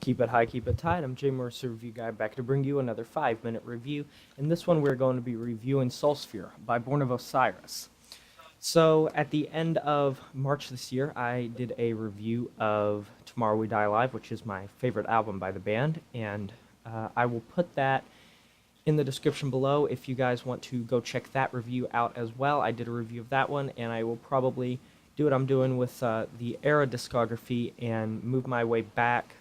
Keep it high, keep it tight. I'm GMgaming Review Guy, back to bring you another 5-minute review. In this one, we're going to be reviewing Soulsphere by Born of Osiris. So, at the end of March this year, I did a review of Tomorrow We Die Alive, which is my favorite album by the band, and I will put that in the description below if you guys want to go check that review out as well. I did a review of that one, and I will probably do what I'm doing with the Era discography and move my way back.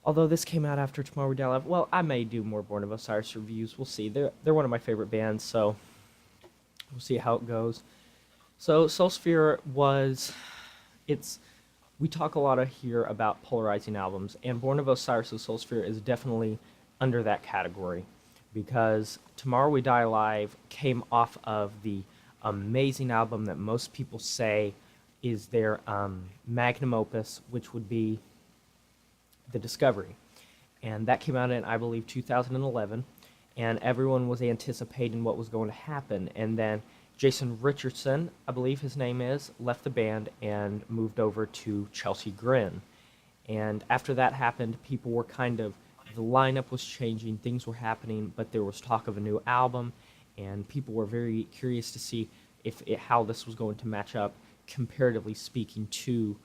Although this came out after Tomorrow We Die Alive, well, I may do more Born of Osiris reviews. We'll see. They're one of my favorite bands, so we'll see how it goes. So Soulsphere we talk a lot here about polarizing albums, and Born of Osiris' Soulsphere is definitely under that category, because Tomorrow We Die Alive came off of the amazing album that most people say is their magnum opus, which would be The Discovery. And that came out in, I believe, 2011, and everyone was anticipating what was going to happen. And then Jason Richardson, I believe his name is, left the band and moved over to Chelsea Grin. And after that happened, people were the lineup was changing, things were happening, but there was talk of a new album, and people were very curious to see how this was going to match up, comparatively speaking, to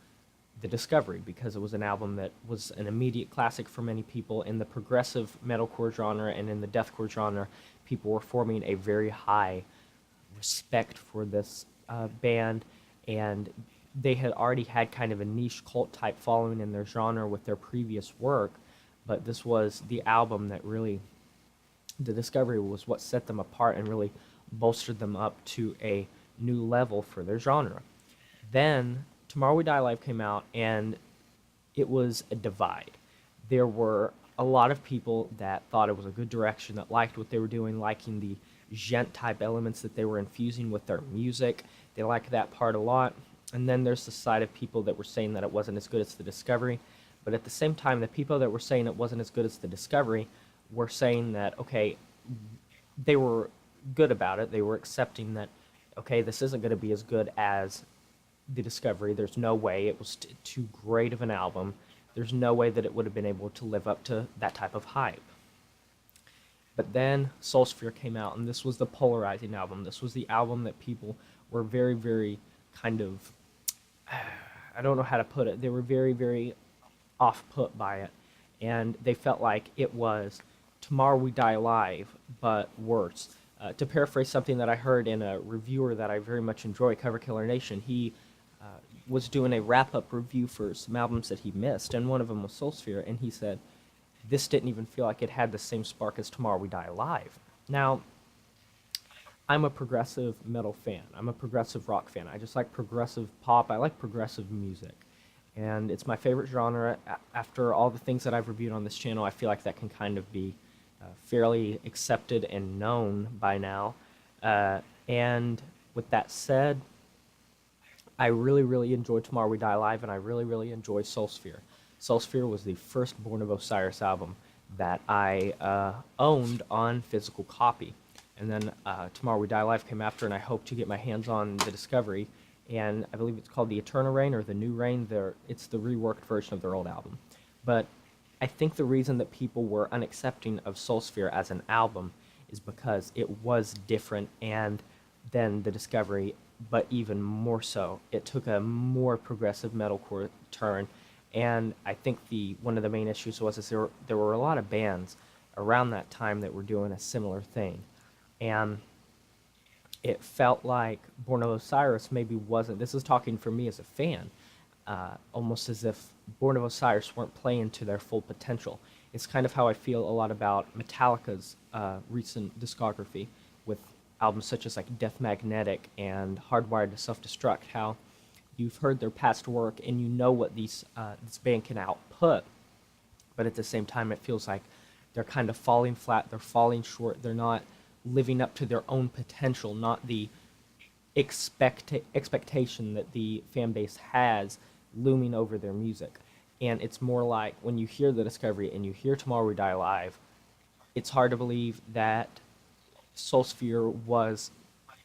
The Discovery, because it was an album that was an immediate classic for many people. In the progressive metalcore genre and in the deathcore genre, people were forming a very high respect for this band, and they had already had kind of a niche cult type following in their genre with their previous work, but this was the album that really, The Discovery was what set them apart and really bolstered them up to a new level for their genre. Then Tomorrow We Die Alive came out, and it was a divide. There were a lot of people that thought it was a good direction, that liked what they were doing, liking the djent-type elements that they were infusing with their music. They liked that part a lot. And then there's the side of people that were saying that it wasn't as good as The Discovery. But at the same time, the people that were saying it wasn't as good as The Discovery were saying that, okay, they were good about it. They were accepting that, okay, this isn't going to be as good as The Discovery. There's no way. It was too great of an album. There's no way that it would have been able to live up to that type of hype. But then Soulsphere came out, and this was the polarizing album. This was the album that people were very, very I don't know how to put it. They were very, very off-put by it, and they felt like it was Tomorrow We Die Alive, but worse. To paraphrase something that I heard in a reviewer that I very much enjoy, Cover Killer Nation, he was doing a wrap-up review for some albums that he missed, and one of them was Soulsphere, and he said, this didn't even feel like it had the same spark as Tomorrow We Die Alive. Now, I'm a progressive metal fan. I'm a progressive rock fan. I just like progressive pop. I like progressive music. And it's my favorite genre. After all the things that I've reviewed on this channel, I feel like that can kind of be fairly accepted and known by now. And with that said, I really, really enjoy Tomorrow We Die Alive, and I really, really enjoy Soulsphere. Soulsphere was the first Born of Osiris album that I owned on physical copy. And then Tomorrow We Die Alive came after, and I hope to get my hands on The Discovery, and I believe it's called The Eternal Reign or The New Reign. It's the reworked version of their old album. But I think the reason that people were unaccepting of Soulsphere as an album is because it was different than The Discovery, but even more so. It took a more progressive metalcore turn, and I think one of the main issues was there were a lot of bands around that time that were doing a similar thing. And it felt like Born of Osiris maybe wasn't, this is talking for me as a fan, almost as if Born of Osiris weren't playing to their full potential. It's kind of how I feel a lot about Metallica's recent discography, with albums such as like Death Magnetic and Hardwired to Self-Destruct, how you've heard their past work and you know what this band can output, but at the same time it feels like they're kind of falling flat, they're falling short, they're not living up to their own potential, not the expectation that the fan base has looming over their music. And it's more like when you hear The Discovery and you hear Tomorrow We Die Alive, it's hard to believe that Soulsphere was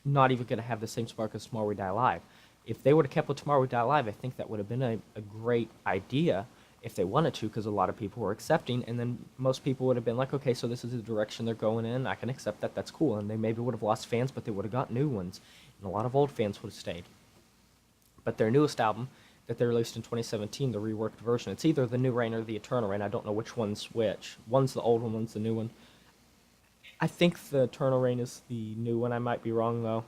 not even going to have the same spark as Tomorrow We Die Alive. If they would have kept with Tomorrow We Die Alive, I think that would have been a great idea, if they wanted to, because a lot of people were accepting, and then most people would have been like, okay, so this is the direction they're going in, I can accept that, that's cool, and they maybe would have lost fans, but they would have got new ones, and a lot of old fans would have stayed. But their newest album that they released in 2017, the reworked version, it's either the New Reign or the Eternal Reign, I don't know which one's which. One's the old one, one's the new one. I think the Eternal Reign is the new one, I might be wrong though.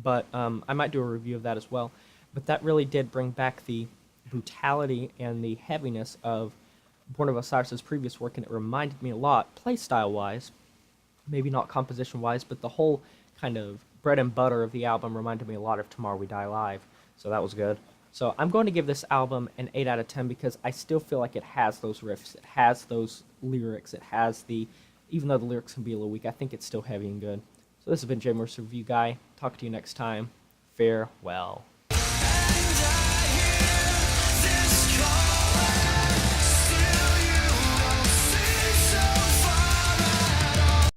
But I might do a review of that as well. But that really did bring back the brutality and the heaviness of Born of Osiris' previous work, and it reminded me a lot, playstyle-wise, maybe not composition-wise, but the whole kind of bread and butter of the album reminded me a lot of Tomorrow We Die Live, so that was good. So I'm going to give this album an 8 out of 10 because I still feel like it has those riffs, it has those lyrics, it has the, even though the lyrics can be a little weak, I think it's still heavy and good. So this has been Jay Mercer Review Guy. Talk to you next time. Farewell.